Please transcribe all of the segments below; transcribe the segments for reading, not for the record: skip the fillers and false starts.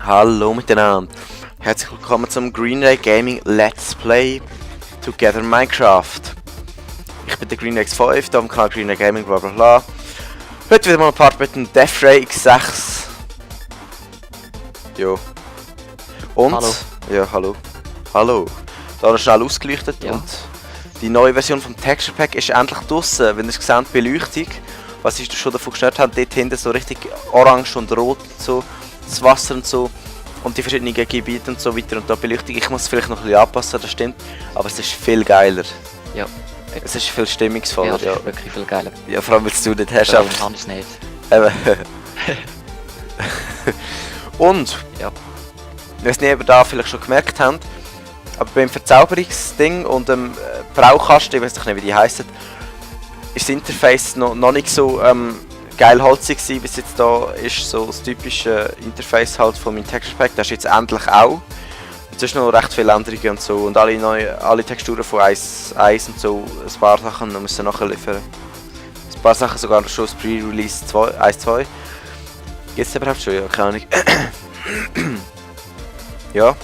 Hallo miteinander. Herzlich willkommen zum Greenray Gaming Let's Play Together Minecraft. Ich bin der GreenRayX5, hier am Kanal Greenray Gaming, bla bla bla. Heute wieder mal ein Part mit dem DeathRay X6. Jo. Und? Hallo. Ja, hallo. Hallo. Da noch schnell ausgeleuchtet Ja. und die neue Version vom Texture Pack ist endlich draussen. Wenn ihr es seht, Beleuchtung. Was ich schon davon gestört habe, dort hinten so richtig orange und rot und so. Das Wasser und so. Und die verschiedenen Gebiete und so weiter und da Beleuchtung. Ich muss es vielleicht noch ein bisschen anpassen, das stimmt. Aber es ist viel geiler. Ja. Es ist viel stimmungsvoller. Ja, das Ja, ist wirklich viel geiler. ja vor allem, weil du nicht hast. Darum kann ich es nicht. Eben. Und, Ja. ich weiß nicht, ob ihr da vielleicht schon gemerkt habt, aber beim Verzauberungsding und dem Braukasten, ich weiß nicht, wie die heissen, ist das Interface noch nicht so geil holzig gewesen, bis jetzt da ist so das typische Interface halt von meinem Texture Pack. Das ist jetzt endlich auch. Es ist noch recht viele Änderungen und so und alle Texturen von 1 und so, ein paar Sachen müssen nachher liefern. Ein paar Sachen sogar schon das Pre-Release 1.2. Gibt es überhaupt schon? Ja, keine Ahnung. Ja.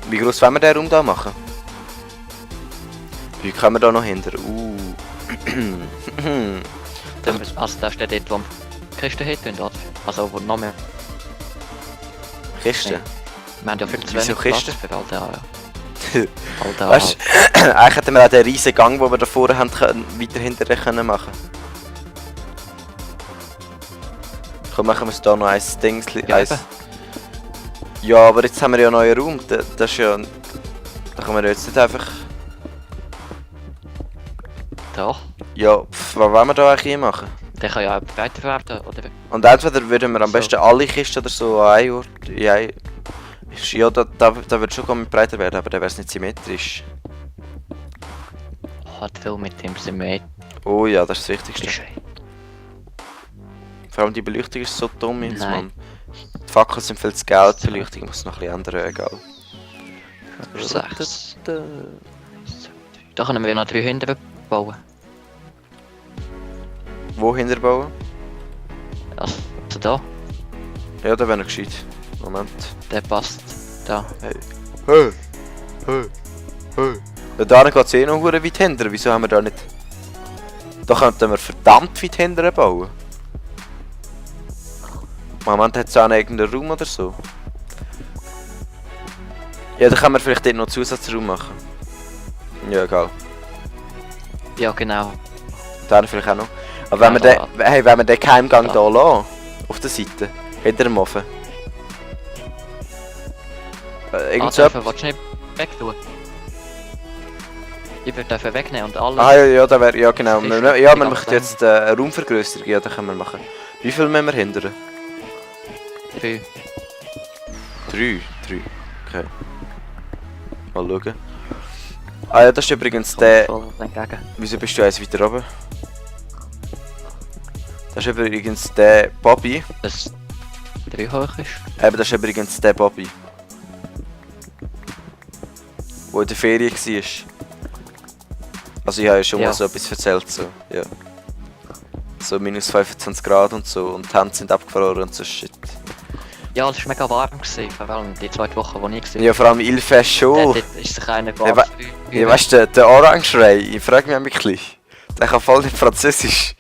Wie groß wollen wir den Raum da machen? Wie kommen wir da noch hinter? Also da steht dort, wo wir Kisten hätten, oder? Also wo noch mehr. Kiste? Wir haben ja viel zu Wieso wenig Platz Kisten? für all den... Weißt du, eigentlich hätten wir auch den riesen Gang, den wir da vorne haben, weiter hinterher können machen. Komm, machen wir es da noch ein Ding. Ja, Ja, aber jetzt haben wir ja einen neuen Raum. Das ist ja... Da können wir jetzt nicht einfach... Doch. Ja, was wollen wir da eigentlich machen? Der kann ja auch weiter werden, oder? Und entweder würden wir am So. besten alle Kisten oder so an einen Ort... Ja, ja da wird schon mit breiter werden, aber dann wäre es nicht symmetrisch. Hat viel mit dem Symmetrisch. Oh ja, das ist das Wichtigste. Vor allem die Beleuchtung ist so dumm jetzt, Nein. Mann. Die Fackeln sind viel zu gelb, die Beleuchtung muss noch ein bisschen ändern, egal. 6. Da können wir noch 3 hinten bauen. Wo hinterbauen? Also da, Ja, da wäre noch gescheit. Moment. der passt. Da. Hey! Ja, da geht es eh noch verdammt weit hinter, wieso haben wir da nicht... Da könnten wir verdammt weit hinterher bauen. Moment, hat es auch einen eigenen Raum oder so? Ja, dann können wir vielleicht dort noch einen Zusatzraum machen. Ja, egal. Ja genau. Da vielleicht auch noch. Aber wenn wir wenn wir den Geheimgang hier lassen, auf der Seite, hinter dem Ofen. Irgend so Dürfen willst du nicht wegtun? Ich würde dürfen wegnehmen und alles. Ah ja, da wäre, ja genau. Das ist Ja, richtig wir möchten jetzt eine Raumvergrößerung, ja, das können wir machen. Wie viel müssen wir hindern? 3. 3. Okay. Mal schauen. Ah ja, das ist übrigens der... Entgegen. Wieso bist du eins weiter oben? Das ist übrigens der Bobby. Das 3 hoch ist. Eben, das ist übrigens der Bobby. Der in der Ferien war. Also ich habe ja schon mal Ja. so etwas erzählt, so, ja. So minus 25 Grad und so und die Hände sind abgefroren und so shit. Ja, es war mega warm gewesen, vor allem die 2 Wochen, wo ich war. Ja, vor allem Ilfe schon. Dort ist sich einer Ja, warm. Ja, weißt du, der Orange Ray, ich frage mich ein bisschen. Der kann voll nicht Französisch.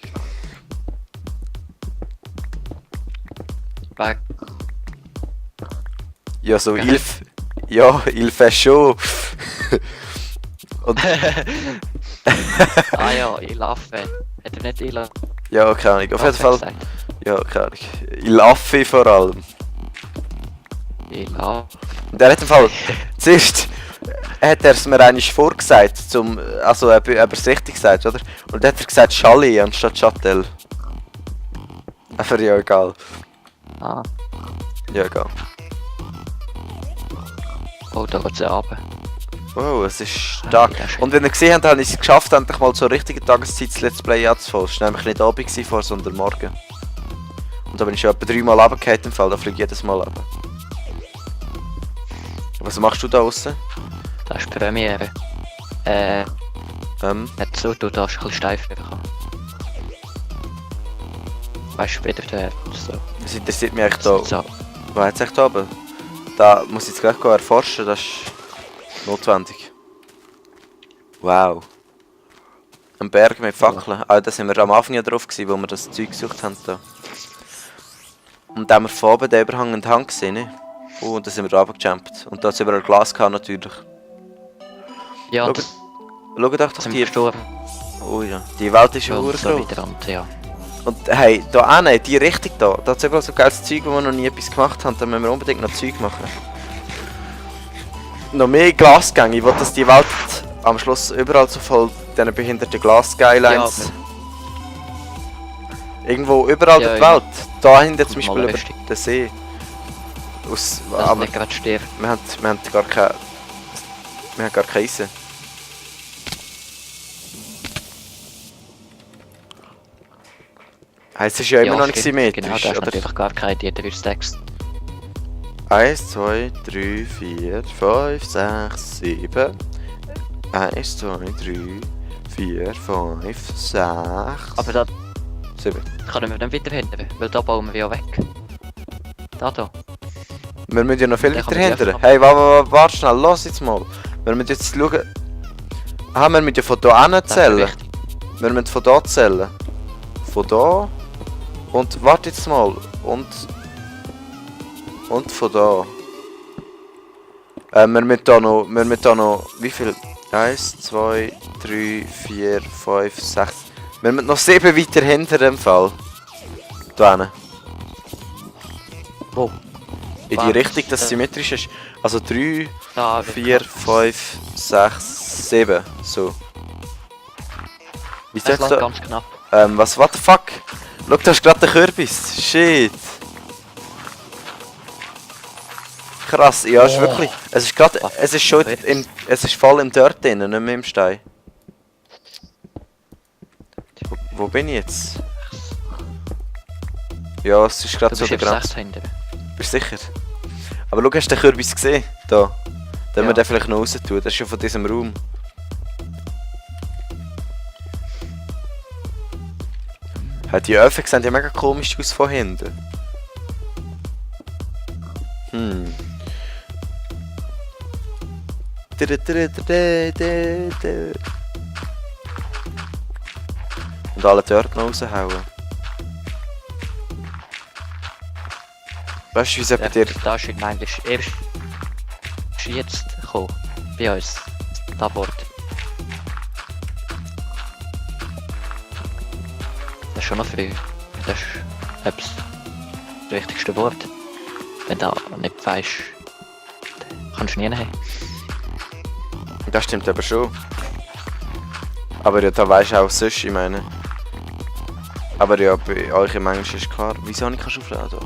Weg. Ja, so il fait chaud. Und, Ah ja, ich laufe. Hat er nicht ich laufe? ja, keine Ahnung. Auf jeden Fall. Gesagt. Ja, keine Ahnung. Il affe vor allem. Ich laufe. Und der hat im Fall. Zuerst hat er es mir eigentlich vorgesagt, also ob er es richtig gesagt, oder? Und dann hat er gesagt Chalet anstatt Châtel. Aber ja, egal. Ah, Ja, egal. oh, da geht's ja runter. Oh, es ist stark. Ja, schön. Und wenn ihr gesehen habt, habe ich es geschafft, endlich mal zur richtigen Tageszeit das Let's Play anzufangen. Es war nämlich nicht Abend vor, sondern morgen. Und da bin ich schon etwa 3 Mal runtergefallen im Fall, da fliege ich jedes Mal runter. Was machst du da draussen? Das ist die Premiere. Nicht so, du darfst ein bisschen steif bekommen. Weißt du, später der so. Das interessiert mich eigentlich da So. Wo hat's echt oben? Da muss ich jetzt gleich erforschen, das ist notwendig. Wow. Ein Berg mit Fackeln. Ah, da sind wir am Anfang ja drauf gewesen, wo wir das Zeug gesucht haben da. Und da haben wir von oben den überhangenden Hang gesehen, ne? Und da sind wir da runtergejumpt. Und da hat es überall Glas gehabt, natürlich. Ja, Schau, das schau doch sind die... wir gestorben. Oh ja, die Welt ist ja So urgroß. wieder an, ja. Und hey, da hinten, die Richtung da hat es überall so geiles Zeug, wo wir noch nie etwas gemacht haben. Da müssen wir unbedingt noch Zeug machen. Noch mehr Glasgänge, ich will, dass die Welt am Schluss überall so voll diese behinderten Glas-Skylines... Irgendwo überall Ja, der ja. Welt. Da hinten zum Mal Beispiel über richtig. den See. Aus, Dass aber nicht gerade stirbt. wir haben gar keine... Wir haben gar keine Eisen. Es ist ja immer noch nicht stimmt. symmetrisch, Genau, da ist oder? natürlich gar kein 3 Stacks. 1, 2, 3, 4, 5, 6, 7. 1, 2, 3, 4, 5, 6. Aber da 7. können wir nicht weiter hindern, weil da bauen wir ja weg. Da. Wir müssen ja noch viel Den weiter kann man hindern. öffnen. Hey, warte schnell, los jetzt mal. Wir müssen jetzt schauen. Ah, wir müssen ja von hier hin Das ist zählen. wichtig. Wir müssen von hier zählen. Von hier. Und warte jetzt mal. Und von da. Wir müssen da noch. Wie viel? 1, 2, 3, 4, 5, 6. Wir müssen noch 7 weiter hinter dem Fall. Da hin. Wo? In die Richtung, dass es symmetrisch ist. Also 3, Da, 4, 5, 6, 7. So. Wie Das soll's läuft da? ganz knapp. What the fuck? Schau, da ist gerade der Kürbis. Shit. Krass, ja, ist Oh. wirklich. Es ist gerade. Was? Es ist schon es ist voll im Dirt drin, nicht mehr im Stein. Wo bin ich jetzt? Ja, es ist gerade Du so bist der eben Grenze. 6 hinter. Bist du sicher? Aber schau, hast du den Kürbis gesehen? Da. Dann Ja. wir den vielleicht noch raus tun. Das ist schon von diesem Raum. Die Öfen sehen ja mega komisch aus von hinten. Hm. Und alle dort noch raushauen. Weißt du, wie es bei dir... Da ist eigentlich erst jetzt gekommen. Bei uns. Da Bord. Das ist schon noch früh. Das ist etwas das wichtigste Wort. Wenn du nicht weißt, dann kannst du nie haben. Das stimmt aber schon. Aber ja, da weisst du auch sonst, ich meine. Aber ja, bei euch im Englisch ist klar. Wieso habe ich keine Schaufel da?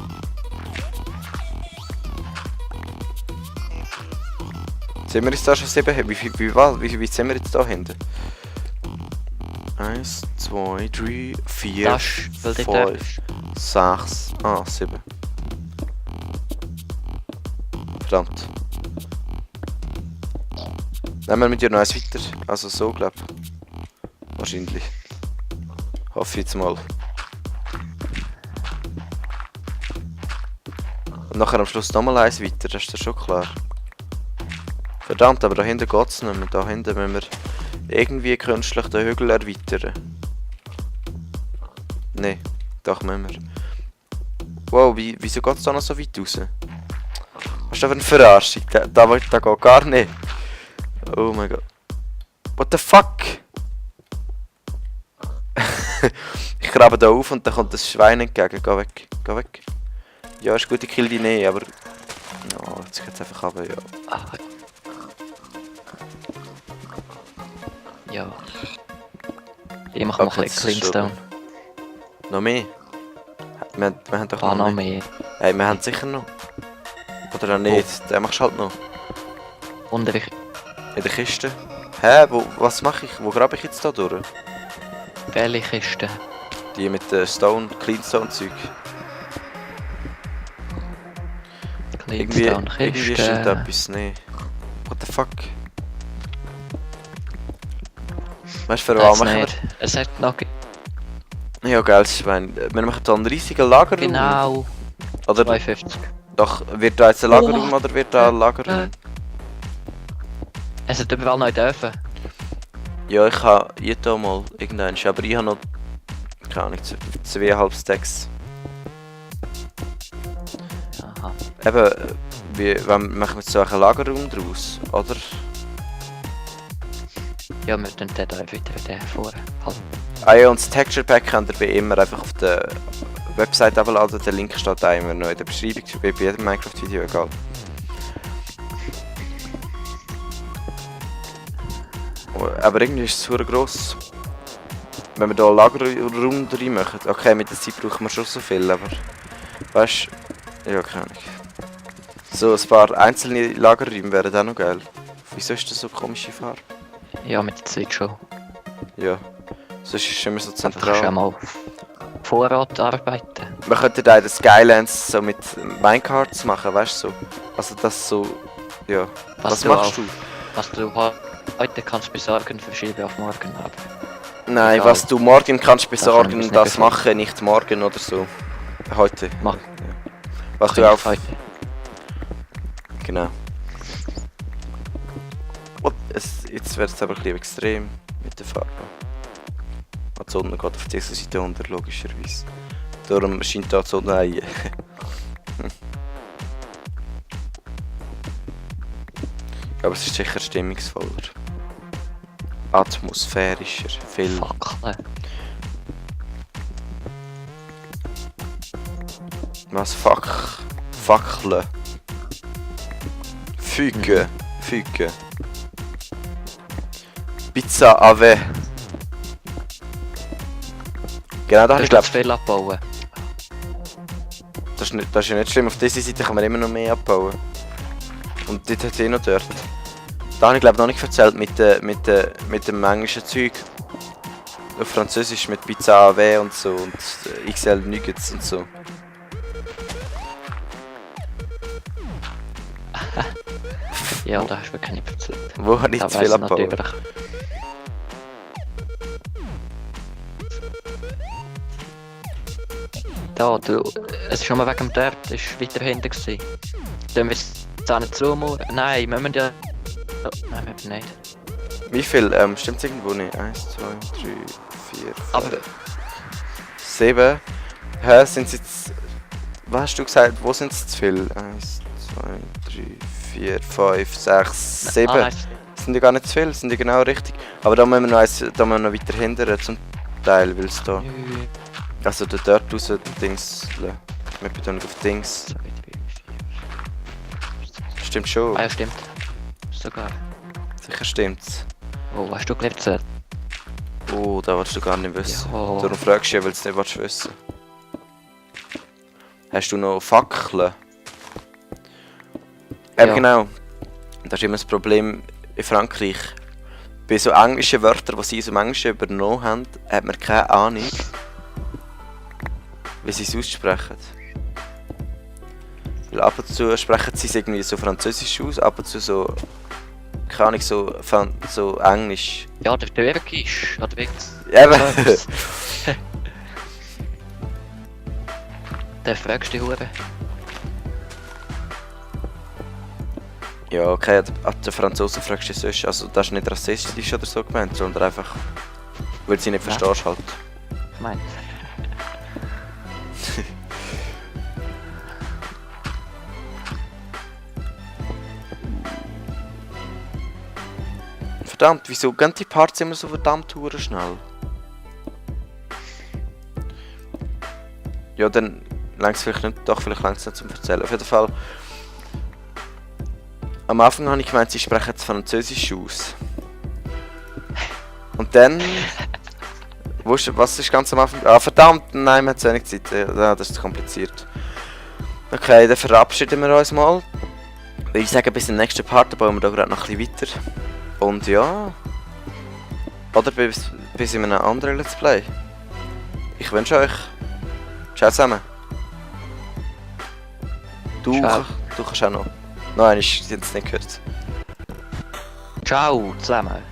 Sind wir jetzt da schon 7? Wie sind wir jetzt da hinten? 1, 2, 3, 4, Das ist, weil dort 5, 6, 7. Verdammt. Nehmen wir mit dir noch eins weiter. Also so, glaub ich. Wahrscheinlich. Hoffe ich jetzt mal. Und nachher am Schluss nochmal eins weiter, das ist ja schon klar. Verdammt, aber da hinten geht's nicht mehr. Da hinten müssen wir irgendwie künstlich den Hügel erweitern. Nein, doch müssen wir. Wow, wieso geht's da noch so weit raus? Was ist da für eine Verarschung? Da geht gar nicht. Oh mein Gott. What the fuck? Ich grabe da auf und dann kommt das Schwein entgegen. Geh weg, geh weg. Ja, ist gut, ich kill die nicht, aber... Oh, jetzt geht's einfach runter, ja. Ah. Ja. Ich mache noch Okay, ein das bisschen ist Cleanstone. Noch mehr? Wir haben doch Ah, noch noch mehr. mehr. Hey, wir haben sicher noch. Oder auch nicht, den machst du halt noch. Und ich In der Kiste. Hä, was mache ich? Wo grabe ich jetzt da durch? welche Kiste? Die mit der Cleanstone-Zeug. Cleanstone Irgendwie ist da Kiste. etwas, nee. What the fuck? Weißt du, für was Das machen wir? nicht. Es hat noch... Ja, geiles Schwein. Wir machen da einen riesigen Lagerraum. Genau. Oder 52. Doch, wird da jetzt ein Lagerraum oder wird da ein Lagerraum? Es hat überall neu dürfen. Ja, ich habe hier mal irgendeinen, aber ich habe noch, keine Ahnung, 2,5 Stacks. Aha. Eben, wenn machen wir jetzt so einen Lagerraum draus, oder? Ja, wir tun den da wieder den vorne. Halt. Ah ja, und das Texture Pack könnt ihr bei immer einfach auf der Website abladen, der Link steht da immer noch in der Beschreibung, wie bei jedem Minecraft-Video, egal. Aber irgendwie ist es super gross. Wenn wir hier einen Lagerraum rein machen, okay, mit der Zeit brauchen wir schon so viel, aber... Weißt du... Ja, keine Ahnung. So ein paar einzelne Lagerräume wären auch noch geil. Wieso ist das so eine komische Farbe? Ja, mit der Zeit schon. Ja. Sonst ist es immer so Du kannst zentral. auch mal Vorrat arbeiten. Man könnte da in den Skylands so mit Minecarts machen, weißt du so. Also das so... Ja. Was machst du? Was du heute kannst besorgen, verschiebe auf morgen ab. Nein, Egal. was du morgen kannst besorgen, nicht das befehlen. machen, nicht morgen oder so. Heute. Mach. Was Kann du ich auf... heute. Genau. Und jetzt wird es aber ein bisschen extrem mit der Farbe. Die Sonne geht auf dieser Seite unter, logischerweise. Darum scheint da die Sonne ein. Aber es ist sicher stimmungsvoller. Atmosphärischer, viel. Fackeln. Was? Fackeln. Füge. Füge. Pizza Ave. Genau, da Du ich darfst glaube, zu viel abbauen. das ist ja nicht schlimm. Auf dieser Seite kann man immer noch mehr abbauen. Und dort hat es eh noch dort. Da habe ich glaube noch nicht erzählt mit dem englischen Zeug. Auf Französisch mit Pizza AW und so und XL Nuggets und so. Ja, da hast du mir keine erzählt. Wo habe ich Da zu viel weiss ich abbauen? natürlich. Da, du, es ist schon mal wegen dem Dirt, das war weiter hinten gewesen. Dann wir es auch nicht zumauern. Nein, wir müssen ja... Oh, nein, wir müssen nicht. Wie viel? Stimmt's irgendwo nicht? 1, 2, 3, 4, 5, Aber 7. Hä, sind jetzt... Was hast du gesagt? Wo sind es zu viel? 1, 2, 3, 4, 5, 6, 7. nein, Sind die gar nicht zu viel, sind die genau richtig. Aber da müssen wir noch, da müssen wir noch weiter hindern zum Teil, weil es da... Also der dort raus, Dings... Wir betonen auf Dings. Stimmt schon. Ah ja, stimmt. Sogar. Sicher stimmt's. Oh, hast du gelernt? Oh, da willst du gar nicht wissen. Ja. Darum fragst du ja, weil du es nicht willst wissen. Hast du noch Fackeln? Ja. Genau. Das ist immer das Problem in Frankreich. Bei so englischen Wörtern, die sie aus dem Englischen übernommen haben, hat man keine Ahnung, wie sie es aussprechen. Weil ab und zu sprechen sie es irgendwie so französisch aus, ab und zu so... Keine Ahnung, so Englisch. Ja, der Türkisch. Oder wie? Eben! Der fragst du die Hure. Ja, okay, an den Franzosen fragst du sonst, also das ist nicht rassistisch oder so gemeint, sondern einfach, weil sie nicht Ja. verstehst halt. Ich meine. Verdammt, wieso gehen die Parts immer so verdammt hure schnell? Ja, dann längst vielleicht nicht, doch vielleicht längst nicht zum Erzählen. Auf jeden Fall, am Anfang habe ich gemeint, sie sprechen jetzt Französisch aus. Und dann... Was ist ganz am Anfang? Ah, verdammt, nein, wir haben zu wenig Zeit. Ja, das ist zu kompliziert. Okay, dann verabschieden wir uns mal. Ich sage, bis zum nächsten Part, da bauen wir da gerade noch ein bisschen weiter. Und ja... Oder bis in einem anderen Let's Play. Ich wünsche euch... Ciao zusammen. Ciao. Du kannst auch noch. Nein, ich habe es nicht gehört. Ciao zusammen.